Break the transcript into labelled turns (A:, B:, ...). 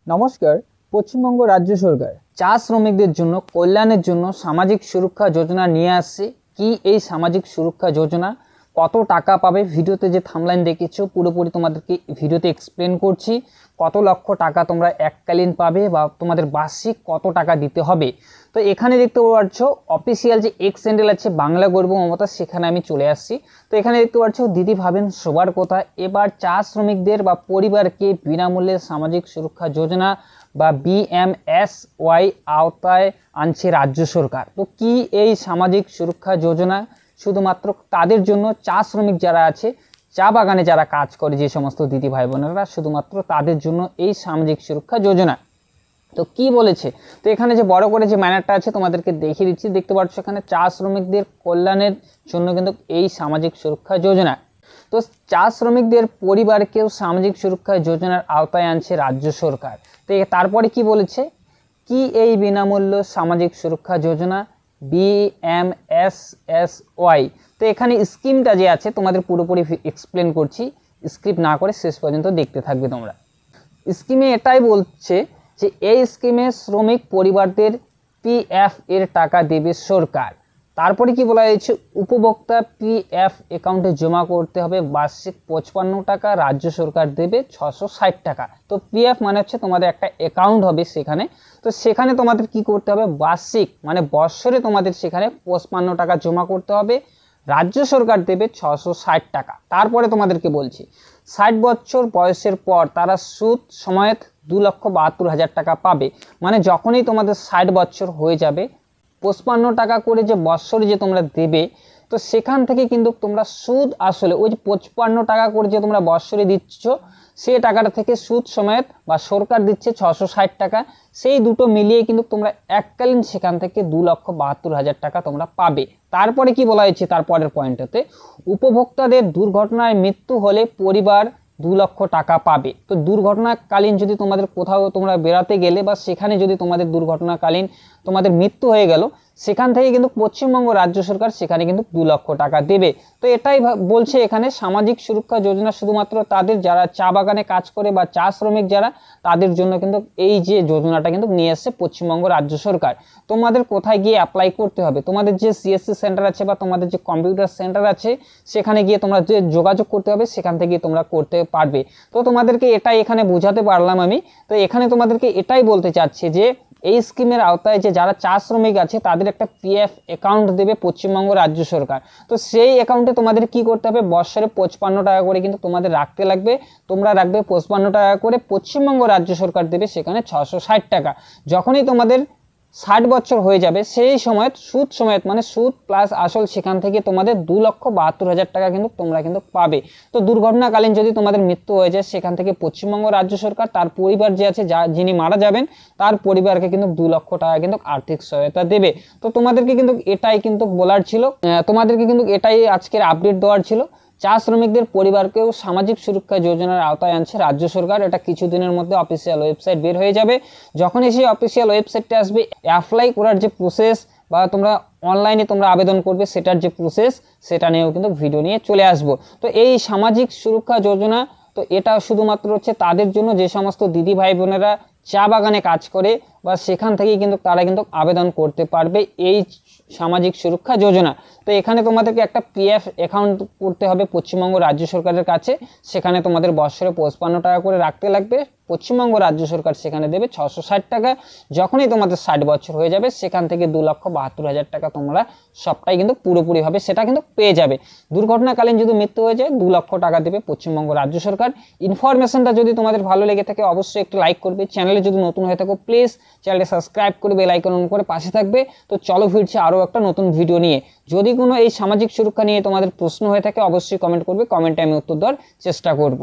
A: নমস্কার। পশ্চিমবঙ্গ রাজ্য সরকার চা শ্রমিকদের জন্য কল্যাণের জন্য সামাজিক সুরক্ষা যোজনা নিয়ে আসছে। কি এই সামাজিক সুরক্ষা যোজনা, কত টাকা পাবে, ভিডিওতে যে থাম্বনেইল দেখেছো পুরোপুরি তোমাদেরকে ভিডিওতে এক্সপ্লেন করছি। কত লক্ষ টাকা তোমরা এককালীন পাবে বা তোমাদের বার্ষিক কত টাকা দিতে হবে। তো এখানে দেখতে পাচ্ছ অফিসিয়াল যে এক্স হ্যান্ডেল আছে বাংলা গর্ব মমতা, সেখানে আমি চলে আসছি। তো এখানে দেখতে পাচ্ছ দিদি ভাবেন সবার কথা, এবার চা শ্রমিকদের বা পরিবারকে বিনামূল্যে সামাজিক সুরক্ষা যোজনা বা BMSY আওতায় আনছে রাজ্য সরকার। তো কি এই সামাজিক সুরক্ষা যোজনা, শুধুমাত্র তাদের জন্য চা শ্রমিক যারা আছে, চা বাগানে যারা কাজ করে যে সমস্ত দিদি ভাই বোনেরা, শুধুমাত্র তাদের জন্য এই সামাজিক সুরক্ষা যোজনা। তো কি বলেছে, তো এখানে যে বড় করে যে ম্যানারটা আছে তোমাদেরকে দেখিয়ে দিচ্ছি। দেখতে পাচ্ছ এখানে চা শ্রমিকদের কল্যাণের জন্য কিন্তু এই সামাজিক সুরক্ষা যোজনা। তো চা শ্রমিকদের পরিবারকেও সামাজিক সুরক্ষা যোজনার আওতায় আনছে রাজ্য সরকার। তো তারপরে কি বলেছে, কি এই বিনামূল্য সামাজিক সুরক্ষা যোজনা BMSY। তো এখানে স্কিমটা যে আছে তোমাদের পুরোপুরি এক্সপ্লেন করছি, স্ক্রিপ্ট না করে শেষ পর্যন্ত দেখতে থাকবে তোমরা। স্কিমে এটাই বলছে যে এই স্কিমে শ্রমিক পরিবারদের PF এর টাকা দেবে সরকার। তারপরে কি বলা হয়েছে, উপভোক্তা PF অ্যাকাউন্টে জমা করতে হবে বার্ষিক 55 টাকা, রাজ্য সরকার দেবে 660 টাকা। তো PF মানে হচ্ছে তোমাদের একটা অ্যাকাউন্ট হবে সেখানে। তো সেখানে তোমাদের কি করতে হবে, বার্ষিক মানে বৎসরে তোমাদের সেখানে 55 টাকা জমা করতে হবে, রাজ্য সরকার দেবে 660 টাকা। তারপরে তোমাদেরকে বলছি 60 বছর বয়সের পর তারা সুদ সমেত 2,72,000 টাকা পাবে। মানে যখনই তোমাদের 60 বছর হয়ে যাবে 55 টাকা করে যে বৎসরে যে তোমরা দেবে, তো সেখান থেকে কিন্তু তোমরা সুদ আসলে ওই যে 55 টাকা করে যে তোমরা বৎসরে দিচ্ছ, সেই টাকাটা থেকে সুদ সমেত বা সরকার দিচ্ছে 660 টাকা, সেই দুটো মিলিয়ে কিন্তু তোমরা এককালীন সেখান থেকে 2,72,000 টাকা তোমরা পাবে। তারপরে কি বলা হয়েছে তারপরের পয়েন্টটাতে, উপভোক্তাদের দুর্ঘটনায় মৃত্যু হলে পরিবার 2 লক্ষ টাকা পাবে। তো দুর্ঘটনাকালীন যদি তোমাদের কোথাও তোমরা বেড়াতে গেলে বা সেখানে যদি তোমাদের দুর্ঘটনাকালীন তোমাদের মৃত্যু হয়ে গেল, সেখান থেকে কিন্তু পশ্চিমবঙ্গ রাজ্য সরকার সেখানে কিন্তু 2 লক্ষ টাকা দেবে। তো এটাই বলছে এখানে সামাজিক সুরক্ষা যোজনা শুধুমাত্র তাদের যারা চা বাগানে কাজ করে বা চা শ্রমিক যারা, তাদের জন্য কিন্তু এই যে যোজনাটা কিন্তু নিয়ে এসেছে পশ্চিমবঙ্গ রাজ্য সরকার। তোমাদের কোথায় গিয়ে অ্যাপ্লাই করতে হবে, তোমাদের যে CSC সেন্টার আছে বা তোমাদের যে কম্পিউটার সেন্টার আছে সেখানে গিয়ে তোমরা যে যোগাযোগ করতে হবে, সেখান থেকে তোমরা করতে পারবে। তো তোমাদেরকে এটাই এখানে বোঝাতে পারলাম আমি। তো এখানে তোমাদেরকে এটাই বলতে চাচ্ছি যে এই স্কিমের আওতায় যে যারা চা শ্রমিক আছে তাদের একটা PF অ্যাকাউন্ট দেবে পশ্চিমবঙ্গ রাজ্য সরকার। তো সেই অ্যাকাউন্টে তোমাদের কি করতে হবে, বছরে 55 টাকা করে কিন্তু তোমাদের রাখতে লাগবে। তোমরা রাখবে 55 টাকা করে, পশ্চিমবঙ্গ রাজ্য সরকার দেবে সেখানে 660 টাকা। যখনই তোমাদের 60 বছর হয়ে যাবে সেই সময় সুদ সমেত মানে সুদ প্লাস আসল সেখান থেকে তোমাদের 2,72,000 টাকা কিন্তু তোমরা কিন্তু পাবে। তো দুর্ঘটনাকালীন যদি তোমাদের মৃত্যু হয়ে যায়, সেখান থেকে পশ্চিমবঙ্গ রাজ্য সরকার তার পরিবার যে আছে যিনি মারা যাবেন তার পরিবারকে কিন্তু 2 লক্ষ টাকা কিন্তু আর্থিক সহায়তা দেবে। তো তোমাদেরকে কিন্তু এটাই কিন্তু বলার ছিল, তোমাদেরকে কিন্তু এটাই আজকের আপডেট দেওয়ার ছিল। চা শ্রমিকদের পরিবারকেও সামাজিক সুরক্ষা যোজনার আওতায় আনছে রাজ্য সরকার। এটা কিছুদিনের মধ্যে অফিসিয়াল ওয়েবসাইট বের হয়ে যাবে। যখনই সেই অফিসিয়াল ওয়েবসাইটটা আসবে, অ্যাপ্লাই করার যে প্রসেস বা তোমরা অনলাইনে তোমরা আবেদন করবে সেটার যে প্রসেস, সেটা নিয়েও কিন্তু ভিডিও নিয়ে চলে আসবো। তো এই সামাজিক সুরক্ষা যোজনা, তো এটা শুধুমাত্র হচ্ছে তাদের জন্য যে সমস্ত দিদি ভাই বোনেরা চা বাগানে কাজ করে বা সেখান থেকেই কিন্তু তারা কিন্তু আবেদন করতে পারবে এই সামাজিক সুরক্ষা যোজনা। তো এখানে তোমাদেরকে একটা PF অ্যাকাউন্ট করতে হবে পশ্চিমবঙ্গ রাজ্য সরকারের কাছে, সেখানে তোমাদের বছরে 55 টাকা করে রাখতে লাগবে, পশ্চিমবঙ্গ রাজ্য সরকার সেখানে দেবে 660 টাকা। যখনই তোমাদের 60 বছর হয়ে যাবে সেখান থেকে 2,72,000 টাকা তোমরা সবটাই কিন্তু পুরোপুরিভাবে সেটা কিন্তু পেয়ে যাবে। দুর্ঘটনাকালীন যদি মৃত্যু হয়ে যায় 2 লক্ষ টাকা দেবে পশ্চিমবঙ্গ রাজ্য সরকার। ইনফরমেশনটা যদি তোমাদের ভালো লেগে থাকে অবশ্যই একটু লাইক করবে, চ্যানেলে যদি নতুন হয়ে থাকো প্লিজ চ্যানেলটি সাবস্ক্রাইব করে বেল আইকন অন করে পাশে থাকবে। তো চলো ফিরছি আরও একটা নতুন ভিডিও নিয়ে। যদি কোনো এই সামাজিক সুরক্ষা নিয়ে তোমাদের প্রশ্ন হয়ে থাকে অবশ্যই কমেন্ট করবে, কমেন্টে আমি উত্তর দেওয়ার চেষ্টা করব।